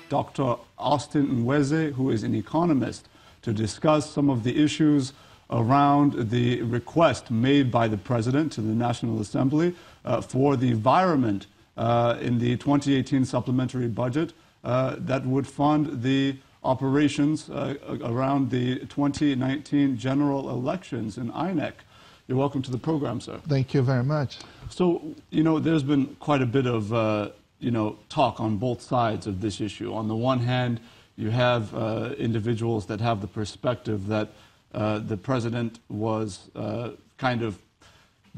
Dr. Austin Nweze, who is an economist, to discuss some of the issues around the request made by the President to the National Assembly for the environment in the 2018 supplementary budget that would fund the operations around the 2019 general elections in INEC. You're welcome to the program, sir. Thank you very much. So, there's been quite a bit of, talk on both sides of this issue. On the one hand, you have individuals that have the perspective that the president was kind of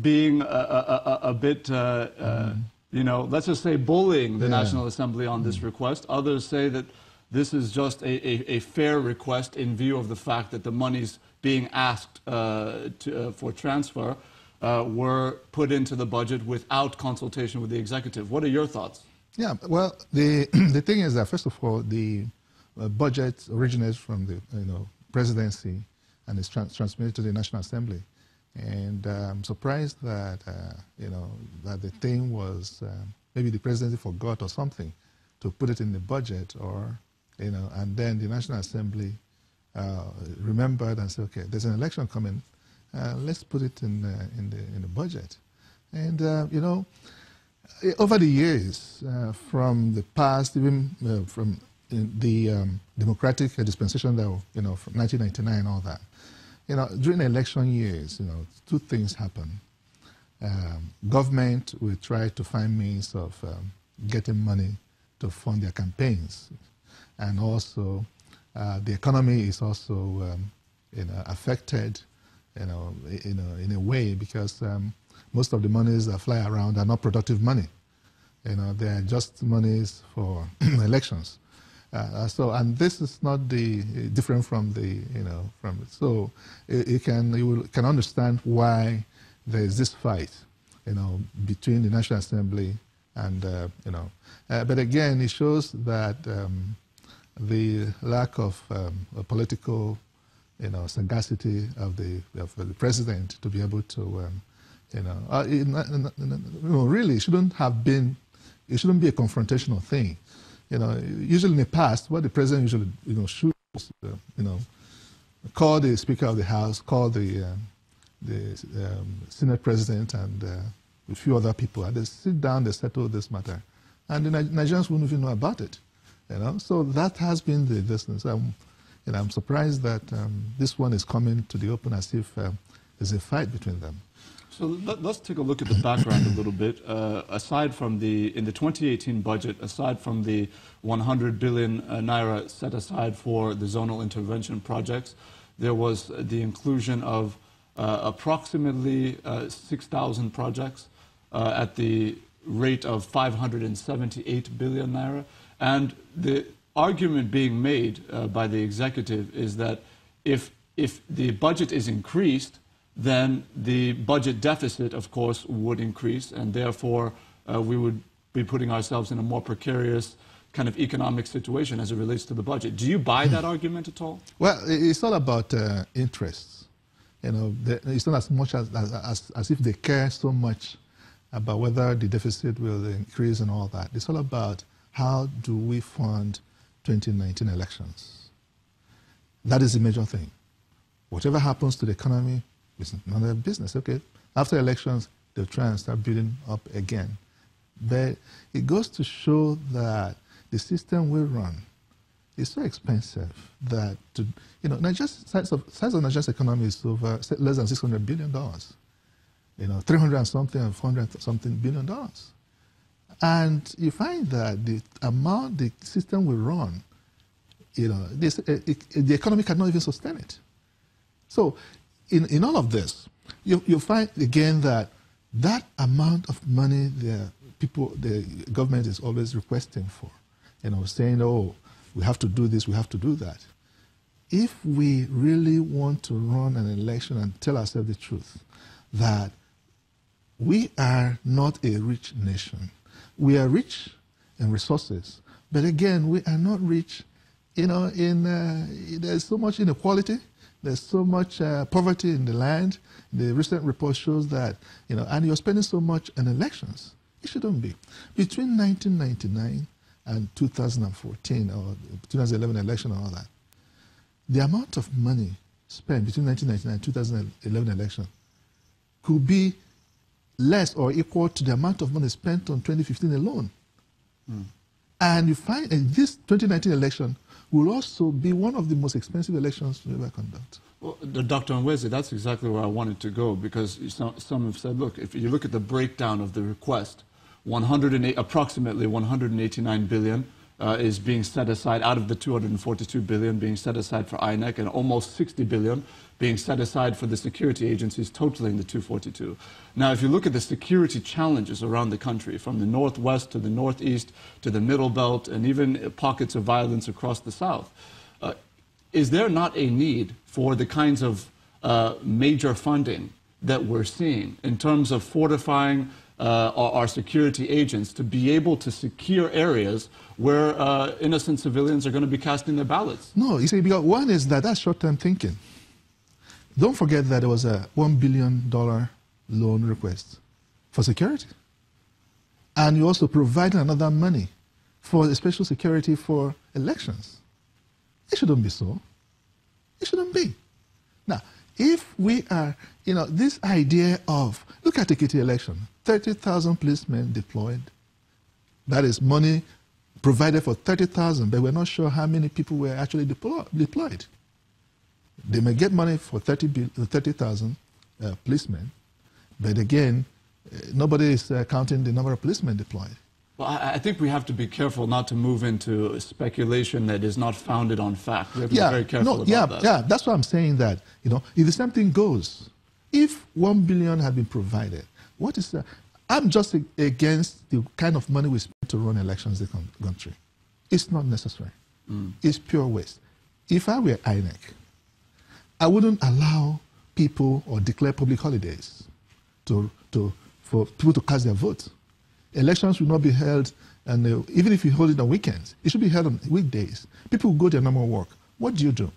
being a bit, let's just say bullying the National Assembly on this request. Others say that this is just a fair request in view of the fact that the monies being asked for transfer were put into the budget without consultation with the executive. What are your thoughts? Yeah, well, the thing is that, first of all, the budget originates from the presidency and is transmitted to the National Assembly. And I'm surprised that, that the thing was, maybe the presidency forgot or something to put it in the budget, or, and then the National Assembly remembered and said, okay, there's an election coming, let's put it in the budget. And, over the years, from the past, even from the democratic dispensation that, from 1999 and all that, during election years, two things happen. Government will try to find means of getting money to fund their campaigns. And also, the economy is also affected, in a way, because most of the monies that fly around are not productive money. They are just monies for elections. And this is not different from so you can understand why there is this fight, between the National Assembly and but again, it shows that the lack of political, sagacity of the president to be able to, really it shouldn't be a confrontational thing. Usually in the past, what the president usually, should, call the Speaker of the House, call the Senate President and a few other people, and they sit down, they settle this matter. And the Nigerians wouldn't even know about it, So that has been the distance. I'm surprised that this one is coming to the open as if there's a fight between them. So let's take a look at the background a little bit. Aside from in the 2018 budget, aside from the 100 billion naira set aside for the zonal intervention projects, there was the inclusion of approximately 6,000 projects at the rate of 578 billion naira. And the argument being made by the executive is that if the budget is increased, then the budget deficit, of course, would increase, and therefore we would be putting ourselves in a more precarious kind of economic situation as it relates to the budget. Do you buy that argument at all? Well, it's all about interests. It's not as much as if they care so much about whether the deficit will increase and all that. It's all about how do we fund 2019 elections. That is the major thing. Whatever happens to the economy, it's none of their business. Okay, after elections, they'll try and start building up again. But it goes to show that the system we run is so expensive that, size of Nigeria's economy is over less than $600 billion. 300 and something and 400 something billion dollars. And you find that the amount the system we run, the economy cannot even sustain it. So, in all of this, you find again that amount of money the government is always requesting for, saying, oh, we have to do this, we have to do that. If we really want to run an election and tell ourselves the truth, that we are not a rich nation. We are rich in resources, but again, we are not rich, there's so much inequality. There's so much poverty in the land. The recent report shows that, and you're spending so much on elections. It shouldn't be. Between 1999 and 2014 or 2011 election and all that, the amount of money spent between 1999 and 2011 election could be less or equal to the amount of money spent on 2015 alone. And you find this 2019 election will also be one of the most expensive elections to ever conduct. Well, Dr. Nweze, that's exactly where I wanted to go, because some have said, look, if you look at the breakdown of the request, approximately 189 billion is being set aside out of the 242 billion being set aside for INEC, and almost 60 billion being set aside for the security agencies, totaling the 242. Now, if you look at the security challenges around the country, from the northwest to the northeast to the middle belt, and even pockets of violence across the south, is there not a need for the kinds of major funding that we're seeing in terms of fortifying our security agents to be able to secure areas where innocent civilians are going to be casting their ballots? No, you see, because one is that's short-term thinking. Don't forget that there was a $1 billion loan request for security. And you also provided another money for special security for elections. It shouldn't be so. It shouldn't be. Now, if we are, this idea of, look at the Ekiti election, 30,000 policemen deployed. That is money provided for 30,000, but we're not sure how many people were actually deployed. They may get money for 30,000 policemen, but again, nobody is counting the number of policemen deployed. Well, I think we have to be careful not to move into speculation that is not founded on fact. We have to be very careful about that. Yeah, that's why I'm saying that, if the same thing goes, if 1 billion had been provided, what is that? I'm just against the kind of money we spend to run elections in the country. It's not necessary. It's pure waste. If I were INEC, I wouldn't allow people or declare public holidays for people to cast their vote. Elections will not be held, and even if you hold it on weekends, it should be held on weekdays. People will go their normal work. What do?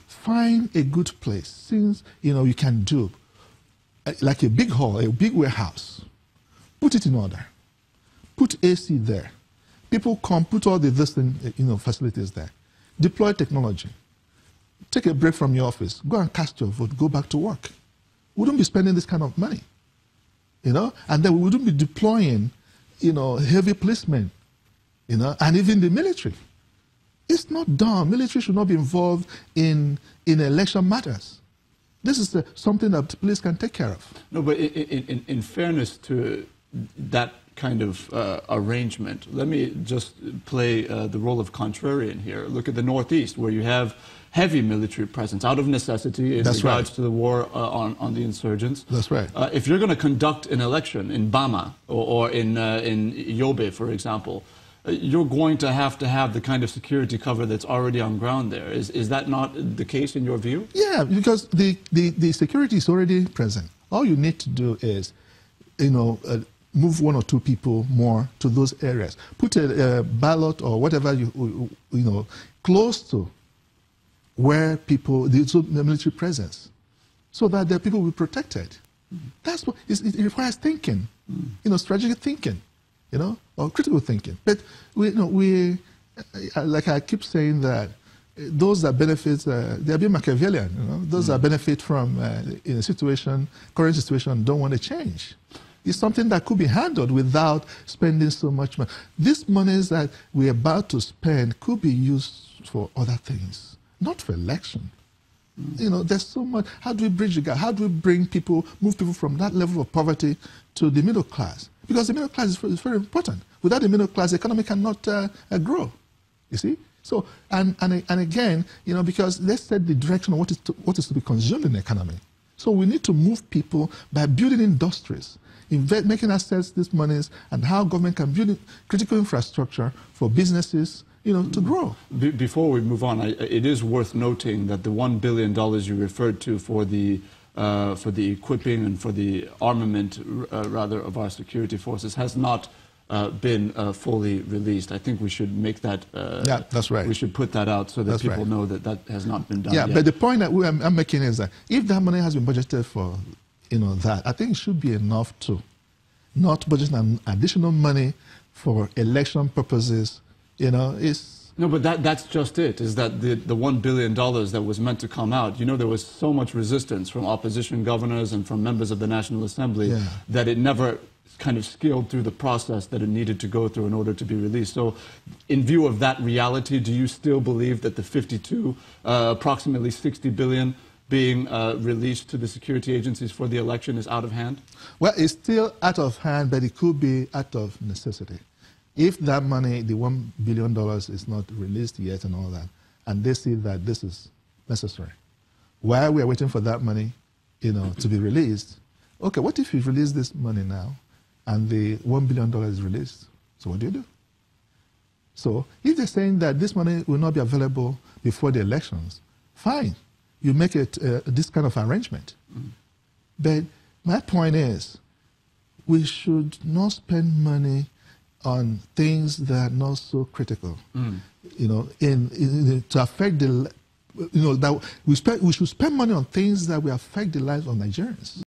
Find a good place, since you can do like a big hall, a big warehouse. Put it in order. Put AC there. People come, put all the facilities there. Deploy technology. Take a break from your office. Go and cast your vote. Go back to work. We wouldn't be spending this kind of money, and then we wouldn't be deploying, heavy policemen, and even the military. It's not done. Military should not be involved in election matters. This is something that the police can take care of. No, but in fairness to that kind of arrangement, let me just play the role of contrarian here. Look at the Northeast, where you have heavy military presence out of necessity in regards to the war on the insurgents. That's right. If you're going to conduct an election in Bama or in Yobe, for example, you're going to have the kind of security cover that's already on ground there. Is that not the case in your view? Yeah, because the security is already present. All you need to do is, move one or two people more to those areas. Put a ballot or whatever close to where the military presence, so that the people will be protected. That's what it requires thinking, strategic thinking, or critical thinking. But we like I keep saying that those that benefit, they are being Machiavellian. Those that benefit from in a current situation, don't want to change. It's something that could be handled without spending so much money. These monies that we're about to spend could be used for other things, not for election. There's so much. How do we bridge the gap? How do we move people from that level of poverty to the middle class? Because the middle class is very important. Without the middle class, the economy cannot grow. You see? So, and again, because let's set the direction of what is to be consumed in the economy. So we need to move people by building industries, making access to these monies, and how government can build critical infrastructure for businesses, to grow. Before we move on, it is worth noting that the $1 billion you referred to for the equipping and for the armament, rather, of our security forces has not been fully released. I think we should make that. Yeah, that's right. We should put that out so that people know that has not been done. Yeah, yet. But the point that I'm making is that if that money has been budgeted for, that, I think it should be enough to not budget an additional money for election purposes You know, it's... No, but that's just it, is that the $1 billion that was meant to come out, you know, there was so much resistance from opposition governors and from members of the National Assembly that it never kind of scaled through the process that it needed to go through in order to be released. So in view of that reality, do you still believe that the 52, approximately 60 billion being released to the security agencies for the election is out of hand? Well, it's still out of hand, but it could be out of necessity. If that money, the $1 billion, is not released yet and all that, and they see that this is necessary, while we are waiting for that money, you know, to be released, okay, what if you release this money now and the $1 billion is released? So what do you do? So if they're saying that this money will not be available before the elections, fine. You make it this kind of arrangement. But my point is, we should not spend money on things that are not so critical. You know, to affect the, you know, that we should spend money on things that will affect the lives of Nigerians.